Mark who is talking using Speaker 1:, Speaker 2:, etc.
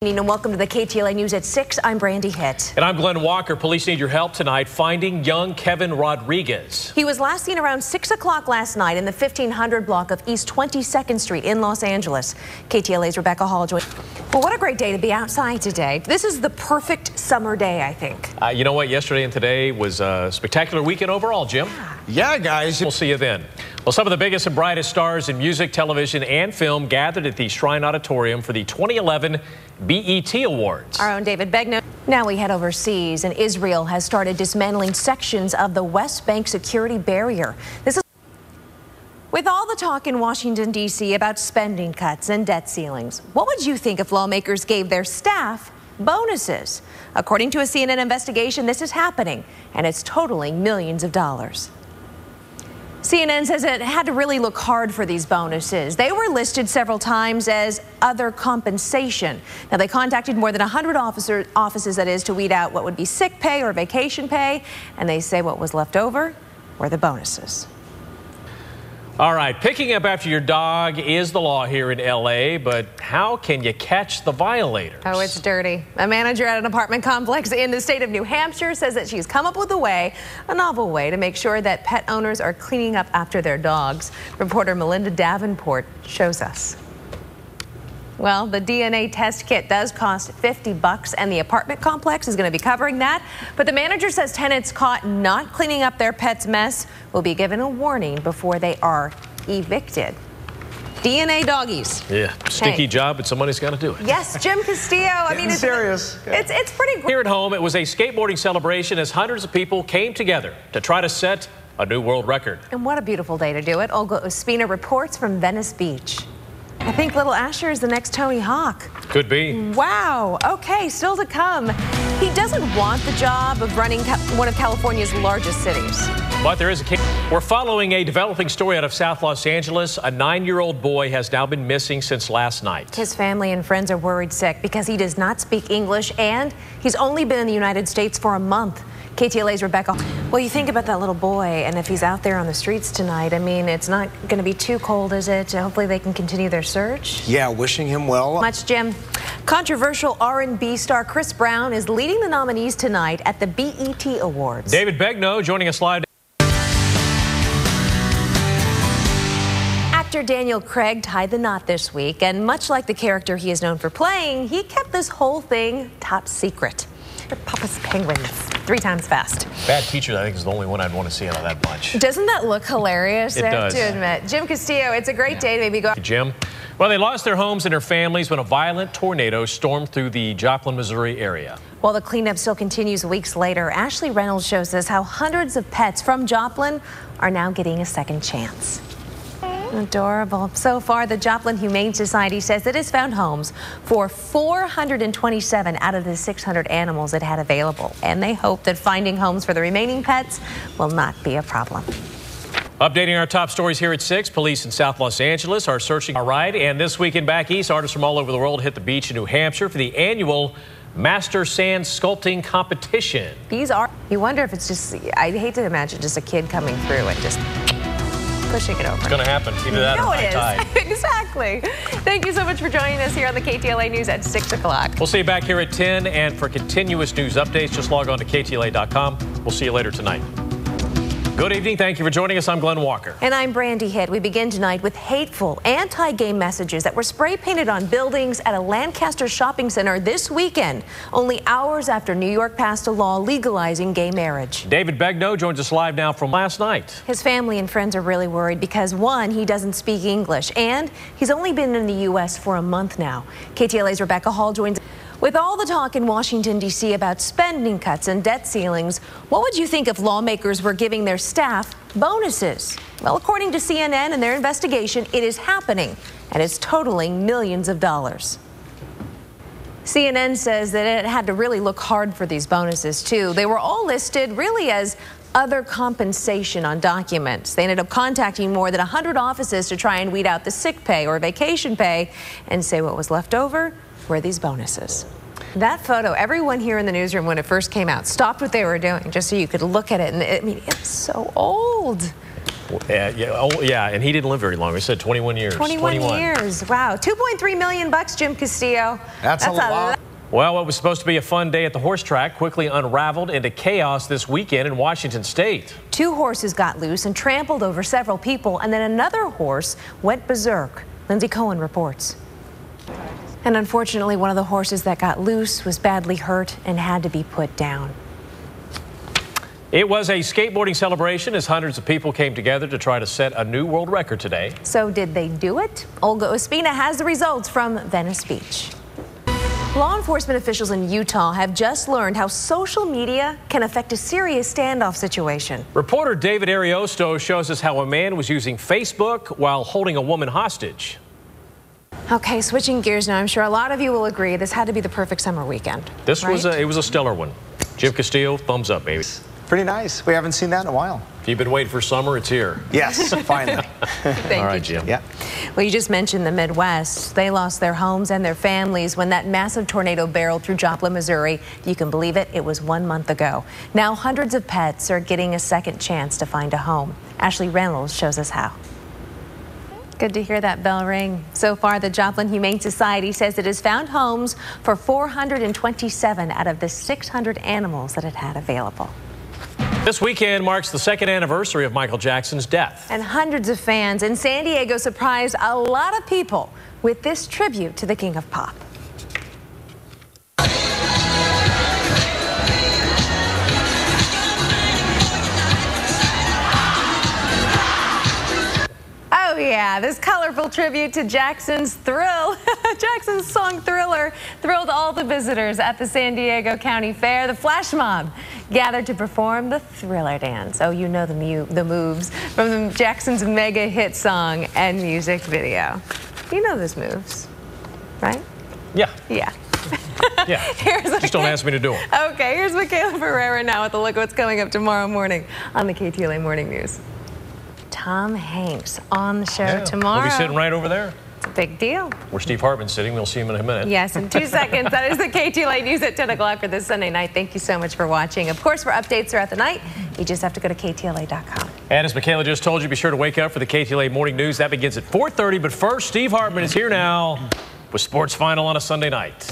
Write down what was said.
Speaker 1: And welcome to the KTLA News at 6. I'm Brandi Hitt.
Speaker 2: And I'm Glenn Walker. Police need your help tonight finding young Kevin Rodriguez.
Speaker 1: He was last seen around 6 o'clock last night in the 1500 block of East 22nd Street in Los Angeles. KTLA's Rebecca Hall joined. Well, what a great day to be outside today. This is the perfect summer day, I think.
Speaker 2: You know what? Yesterday and today was a spectacular weekend overall, Jim.
Speaker 3: Yeah, guys.
Speaker 2: We'll see you then. Well, some of the biggest and brightest stars in music, television, and film gathered at the Shrine Auditorium for the 2011 BET Awards.
Speaker 1: Our own David Begno. Now we head overseas, and Israel has started dismantling sections of the West Bank security barrier. This is with all the talk in Washington, D.C. about spending cuts and debt ceilings. What would you think if lawmakers gave their staff bonuses? According to a CNN investigation, this is happening, and it's totaling millions of dollars. CNN says it had to really look hard for these bonuses. They were listed several times as other compensation. Now, they contacted more than 100 offices, that is, to weed out what would be sick pay or vacation pay, and they say what was left over were the bonuses.
Speaker 2: All right, picking up after your dog is the law here in L.A., but how can you catch the violators?
Speaker 1: Oh, it's dirty. A manager at an apartment complex in the state of New Hampshire says that she's come up with a novel way to make sure that pet owners are cleaning up after their dogs. Reporter Melinda Davenport shows us. Well, the DNA test kit does cost $50, and the apartment complex is going to be covering that. But the manager says tenants caught not cleaning up their pet's mess will be given a warning before they are evicted. DNA doggies.
Speaker 2: Yeah, stinky job, but somebody's got to do it.
Speaker 1: Yes, Jim Castillo. I mean, it's
Speaker 3: serious.
Speaker 1: It's pretty great.
Speaker 2: Here at home, it was a skateboarding celebration as hundreds of people came together to try to set a new world record.
Speaker 1: And what a beautiful day to do it. Olga Ospina reports from Venice Beach. I think little Asher is the next Tony Hawk.
Speaker 2: Could be.
Speaker 1: Wow. Okay, still to come. He doesn't want the job of running one of California's largest cities.
Speaker 2: But there is a case. We're following a developing story out of South Los Angeles. A 9-year-old boy has now been missing since last night.
Speaker 1: His family and friends are worried sick because he does not speak English, and he's only been in the United States for a month. KTLA's Rebecca. Well, you think about that little boy, and if he's out there on the streets tonight, I mean, it's not going to be too cold, is it? Hopefully they can continue their search.
Speaker 3: Yeah, wishing him well.
Speaker 1: Much, Jim. Controversial R&B star Chris Brown is leading the nominees tonight at the BET Awards.
Speaker 2: David Begno joining us live.
Speaker 1: Actor Daniel Craig tied the knot this week, and much like the character he is known for playing, he kept this whole thing top secret. Papa's Penguins, 3 times fast.
Speaker 2: Bad Teacher, I think, is the only one I'd want to see out of that bunch.
Speaker 1: Doesn't that look hilarious?
Speaker 2: It
Speaker 1: I
Speaker 2: does.
Speaker 1: have to admit. Jim Castillo, it's a great day to maybe go.
Speaker 2: Jim. Well, they lost their homes and their families when a violent tornado stormed through the Joplin, Missouri area.
Speaker 1: While the cleanup still continues weeks later, Ashley Reynolds shows us how hundreds of pets from Joplin are now getting a second chance. Adorable. So far, the Joplin Humane Society says it has found homes for 427 out of the 600 animals it had available. And they hope that finding homes for the remaining pets will not be a problem.
Speaker 2: Updating our top stories here at 6, police in South Los Angeles are searching. All right, and this weekend back east, artists from all over the world hit the beach in New Hampshire for the annual Master Sand Sculpting Competition.
Speaker 1: These are, you wonder if it's just, I'd hate to imagine just a kid coming through and just pushing it over.
Speaker 2: It's going to happen. Either that or high tide.
Speaker 1: Exactly. Thank you so much for joining us here on the KTLA News at 6 o'clock.
Speaker 2: We'll see you back here at 10. And for continuous news updates, just log on to KTLA.com. We'll see you later tonight. Good evening. Thank you for joining us. I'm Glenn Walker.
Speaker 1: And I'm Brandi Hitt. We begin tonight with hateful anti-gay messages that were spray painted on buildings at a Lancaster shopping center this weekend, only hours after New York passed a law legalizing gay marriage.
Speaker 2: David Begno joins us live now from last night.
Speaker 1: His family and friends are really worried because, one, he doesn't speak English, and he's only been in the U.S. for a month now. KTLA's Rebecca Hall joins us. With all the talk in Washington, D.C. about spending cuts and debt ceilings, what would you think if lawmakers were giving their staff bonuses? Well, according to CNN and their investigation, it is happening, and it's totaling millions of dollars. CNN says that it had to really look hard for these bonuses, too. They were all listed really as other compensation on documents. They ended up contacting more than 100 offices to try and weed out the sick pay or vacation pay and say what was left over were these bonuses. That photo, everyone here in the newsroom when it first came out stopped what they were doing just so you could look at it. And I mean, it's so old.
Speaker 2: Yeah, and he didn't live very long. He said 21 years.
Speaker 1: 21 years. Wow. $2.3 million, Jim Castillo.
Speaker 3: That's a lot.
Speaker 2: Well, what was supposed to be a fun day at the horse track quickly unraveled into chaos this weekend in Washington State. 2
Speaker 1: horses got loose and trampled over several people, and then another horse went berserk. Lindsay Cohen reports. And unfortunately, one of the horses that got loose was badly hurt and had to be put down.
Speaker 2: It was a skateboarding celebration as hundreds of people came together to try to set a new world record today.
Speaker 1: So did they do it? Olga Ospina has the results from Venice Beach. Law enforcement officials in Utah have just learned how social media can affect a serious standoff situation.
Speaker 2: Reporter David Ariosto shows us how a man was using Facebook while holding a woman hostage.
Speaker 1: Okay, switching gears now. I'm sure a lot of you will agree this had to be the perfect summer weekend.
Speaker 2: This
Speaker 1: right?
Speaker 2: was a stellar one. Jim Castillo, thumbs up, baby.
Speaker 3: Pretty nice. We haven't seen that in a while.
Speaker 2: If you've been waiting for summer, it's here.
Speaker 3: Yes, finally.
Speaker 1: Thank
Speaker 2: All right,
Speaker 1: you,
Speaker 2: Jim.
Speaker 3: Yeah.
Speaker 1: Well, you just mentioned the Midwest. They lost their homes and their families when that massive tornado barreled through Joplin, Missouri. You can believe it, it was 1 month ago. Now hundreds of pets are getting a second chance to find a home. Ashley Reynolds shows us how. Good to hear that bell ring. So far, the Joplin Humane Society says it has found homes for 427 out of the 600 animals that it had available.
Speaker 2: This weekend marks the 2nd anniversary of Michael Jackson's death.
Speaker 1: And hundreds of fans in San Diego surprised a lot of people with this tribute to the King of Pop. Oh yeah, this colorful tribute to Jackson's Thrill. Jackson's song Thriller thrilled all the visitors at the San Diego County Fair. The flash mob gathered to perform the Thriller dance. Oh, you know the moves from Jackson's mega hit song and music video. You know those moves, right?
Speaker 2: Yeah.
Speaker 1: Yeah.
Speaker 2: Yeah. Just don't ask me to do them.
Speaker 1: Okay, here's Michaela Ferreira now with a look at what's coming up tomorrow morning on the KTLA Morning News. Tom Hanks on the show tomorrow.
Speaker 2: We'll be sitting right over there.
Speaker 1: It's a big deal.
Speaker 2: Where Steve Hartman's sitting. We'll see him in a minute.
Speaker 1: Yes, in 2 seconds. That is the KTLA News at 10 o'clock for this Sunday night. Thank you so much for watching. Of course, for updates throughout the night, you just have to go to KTLA.com.
Speaker 2: And as Michaela just told you, be sure to wake up for the KTLA Morning News. That begins at 4:30. But first, Steve Hartman is here now with Sports Final on a Sunday night.